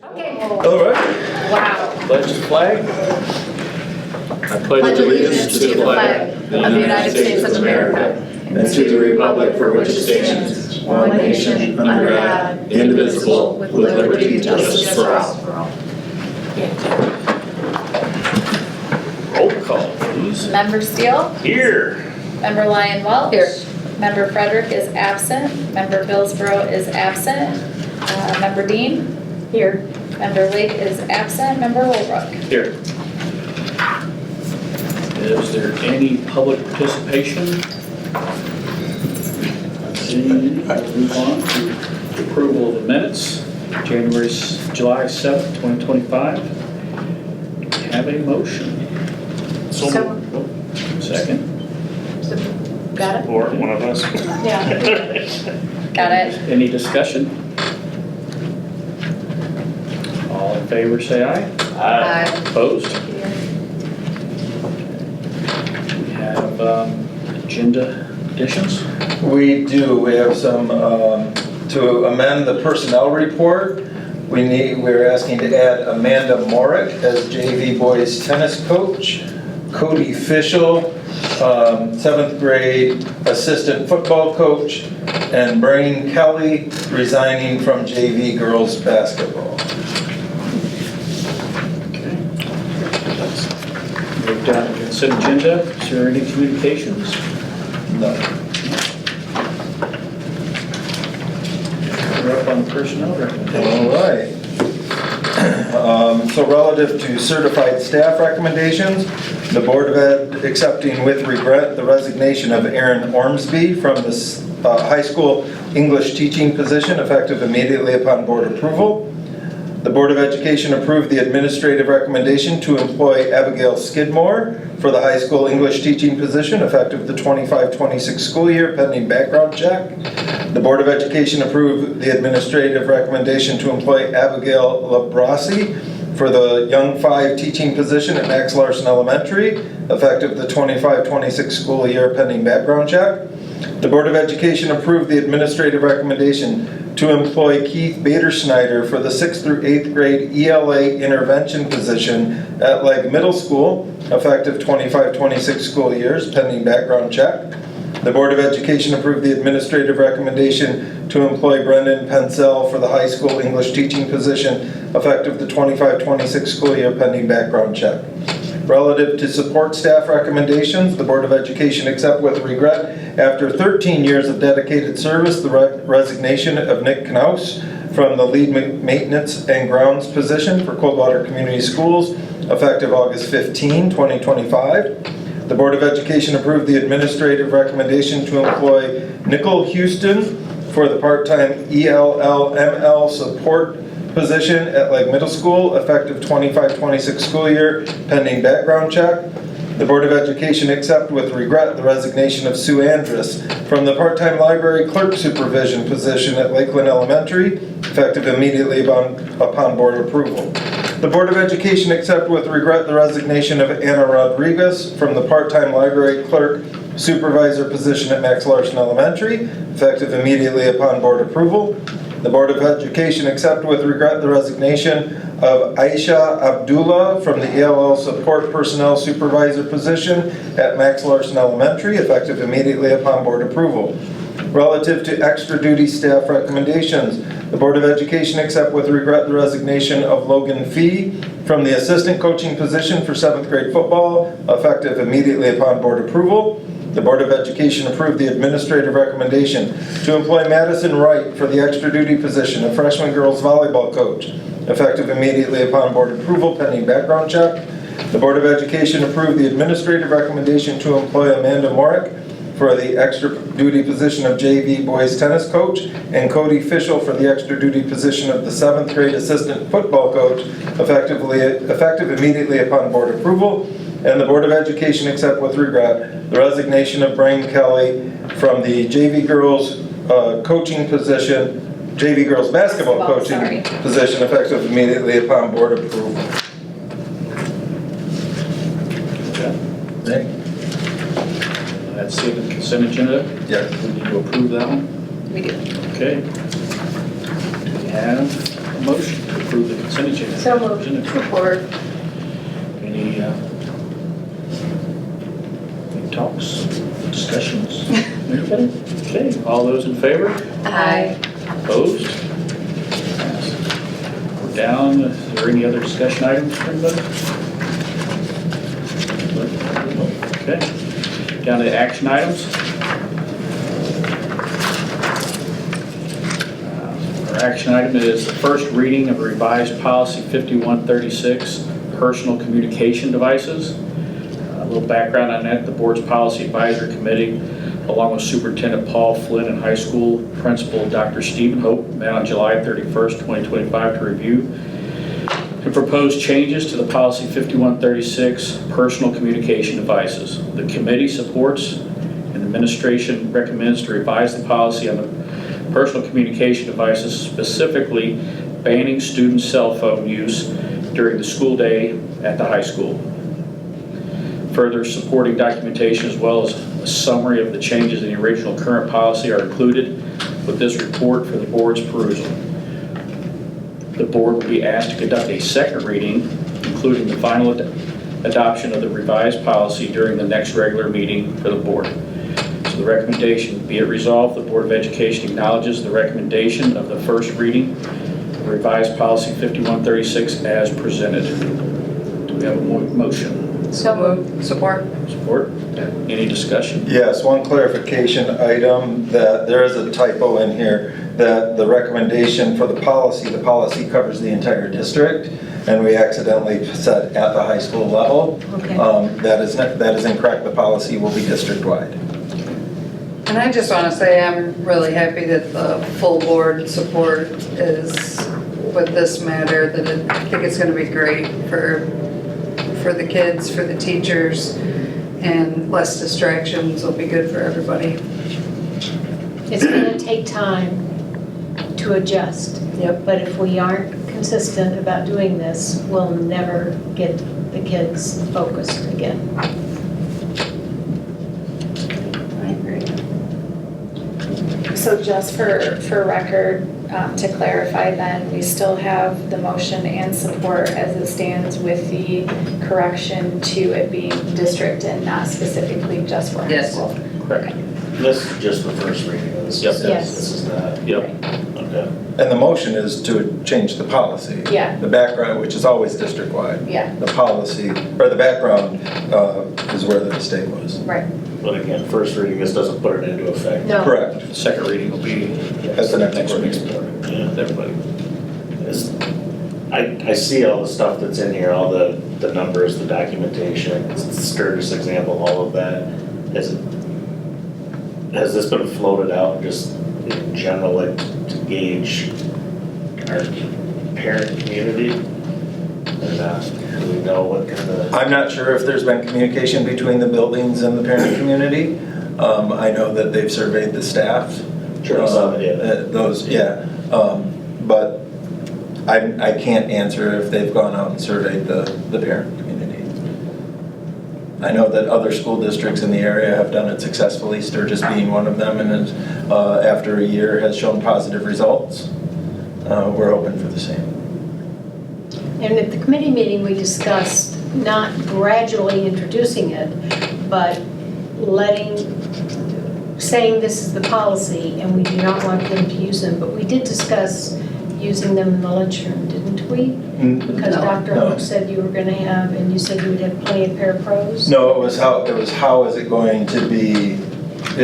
Okay. All right. Wow. Pledge the flag. I pledge allegiance to the flag of the United States of America and to the republic for which it stands, one nation, under God, indivisible, with liberty and justice for all. Roll call, please. Member Steele? Here. Member Lyon Welch? Here. Member Frederick is absent. Member Billsborough is absent. Member Dean? Here. Member Lake is absent. Member Holbrook? Here. Is there any public participation? Let's see, we'll move on to approval of the minutes, July 7th, 2025. Have a motion. Second. Got it? Or one of us. Yeah. Got it. Any discussion? All in favor, say aye. Aye. Opposed? We have agenda additions. We do. We have some, to amend the personnel report. We're asking to add Amanda Morick as JV boys tennis coach, Cody Fischel, 7th grade assistant football coach, and Brain Kelly resigning from JV girls basketball. We've got a consent agenda. Is there any communications? No. We're up on personnel recommendation. All right. So relative to certified staff recommendations, the Board of Ed accepting with regret the resignation of Aaron Ormsby from the high school English teaching position effective immediately upon board approval. The Board of Education approved the administrative recommendation to employ Abigail Skidmore for the high school English teaching position effective the 25-26 school year pending background check. The Board of Education approved the administrative recommendation to employ Abigail Labrasi for the Young 5 teaching position at Max Larson Elementary effective the 25-26 school year pending background check. The Board of Education approved the administrative recommendation to employ Keith Bader-Schneider for the 6th through 8th grade ELA intervention position at Legg Middle School, effective 25-26 school years, pending background check. The Board of Education approved the administrative recommendation to employ Brendan Pensell for the high school English teaching position, effective the 25-26 school year, pending background check. Relative to support staff recommendations, the Board of Education accept with regret, after 13 years of dedicated service, the resignation of Nick Knaus from the lead maintenance and grounds position for Coldwater Community Schools, effective August 15, 2025. The Board of Education approved the administrative recommendation to employ Nicole Houston for the part-time ELL/ML support position at Legg Middle School, effective 25-26 school year, pending background check. The Board of Education accept with regret the resignation of Sue Andrus from the part-time library clerk supervision position at Lakeland Elementary, effective immediately upon board approval. The Board of Education accept with regret the resignation of Anna Rodriguez from the part-time library clerk supervisor position at Max Larson Elementary, effective immediately upon board approval. The Board of Education accept with regret the resignation of Aisha Abdullah from the ELL support personnel supervisor position at Max Larson Elementary, effective immediately upon board approval. Relative to extra duty staff recommendations, the Board of Education accept with regret the resignation of Logan Fee from the assistant coaching position for 7th grade football, effective immediately upon board approval. The Board of Education approved the administrative recommendation to employ Madison Wright for the extra duty position of freshman girls volleyball coach, effective immediately upon board approval, pending background check. The Board of Education approved the administrative recommendation to employ Amanda Morick for the extra duty position of JV boys tennis coach and Cody Fischel for the extra duty position of the 7th grade assistant football coach, effective immediately upon board approval. And the Board of Education accept with regret the resignation of Brain Kelly from the JV girls coaching position, JV girls basketball coaching position, effective immediately upon board approval. Okay. That's the consent agenda. Yes. We need to approve that one. We do. Okay. have a motion to approve the consent agenda. So moved. Support. Any talks, discussions? Anybody? Okay, all those in favor? Aye. Opposed? Passed. We're down. Is there any other discussion items for anybody? Okay. Down to action items. Our action item is the first reading of revised policy 5136, personal communication devices. A little background on that, the board's policy advisory committee, along with Superintendent Paul Flynn and high school principal Dr. Stephen Hope, met on July 31st, 2025 to review and propose changes to the policy 5136, personal communication devices. The committee supports and administration recommends to revise the policy on the personal communication devices, specifically banning student cell phone use during the school day at the high school. Further supporting documentation as well as a summary of the changes in the original current policy are included with this report for the board's perusal. The board will be asked to conduct a second reading, including the final adoption of the revised policy during the next regular meeting for the board. So the recommendation, be it resolved, the Board of Education acknowledges the recommendation of the first reading, revised policy 5136 as presented. Do we have a motion? So moved. Support. Support? Any discussion? Yes, one clarification item, that there is a typo in here, that the recommendation for the policy covers the entire district, and we accidentally said at the high school level. Okay. That is incorrect. The policy will be district-wide. And I just want to say I'm really happy that the full board support is with this matter, that I think it's going to be great for the kids, for the teachers, and less distractions will be good for everybody. It's going to take time to adjust. Yep. But if we aren't consistent about doing this, we'll never get the kids focused again. I agree. So just for record, to clarify then, we still have the motion and support as it stands with the correction to it being district and not specifically just for high Yes. school. Correct. This is just the first reading of this. Yep. Yes. This is not, Yep. okay. And the motion is to change the policy. Yeah. The background, which is always district-wide. Yeah. The policy, or the background is where the mistake was. Right. But again, first reading, this doesn't put it into effect. No. Correct. Second reading will be At the next week's board. board Yeah. with everybody. I see all the stuff that's in here, all the numbers, the documentation, Sturgis example, all of that. Has this been floated out just in general, like to gauge our parent community? And do we know what kind of? I'm not sure if there's been communication between the buildings and the parent community. I know that they've surveyed the staff. Sure, some, yeah. But I can't answer if they've gone out and surveyed the parent community. I know that other school districts in the area have done it successfully, Sturgis being one of them, and after a year has shown positive results. We're open for the same. And at the committee meeting, we discussed not gradually introducing it, but saying this is the policy and we do not want them to use them, but we did discuss using them in the lunchroom, didn't we? Because Dr. No. Hope said you were going to have, and you said you would have plenty of parapros? No, it was how is it going to be,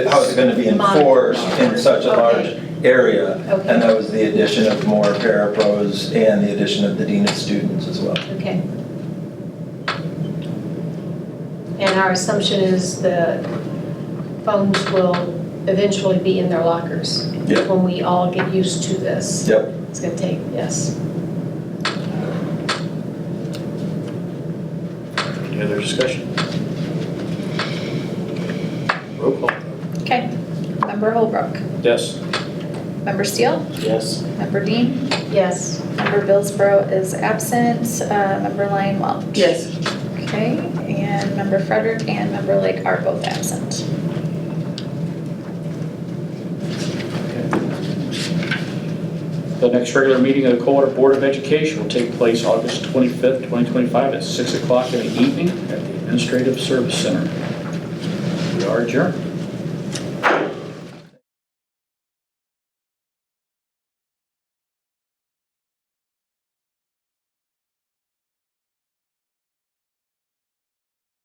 how is it going to be enforced in such a large area? Okay. And that was the addition of more parapros and the addition of the dean of students as well. Okay. And our assumption is the phones will eventually be in their lockers. Yep. When we all get used to this. Yep. It's going to take, yes. Any other discussion? Roll call. Okay. Member Holbrook. Yes. Member Steele. Yes. Member Dean. Yes. Member Billsborough is absent. Member Lyon Welch. Yes. Okay, and Member Frederick and Member Lake are both absent. The next regular meeting of the Coldwater Board of Education will take place August 25th, 2025 at 6 o'clock in the evening at the Administrative Service Center. We are adjourned.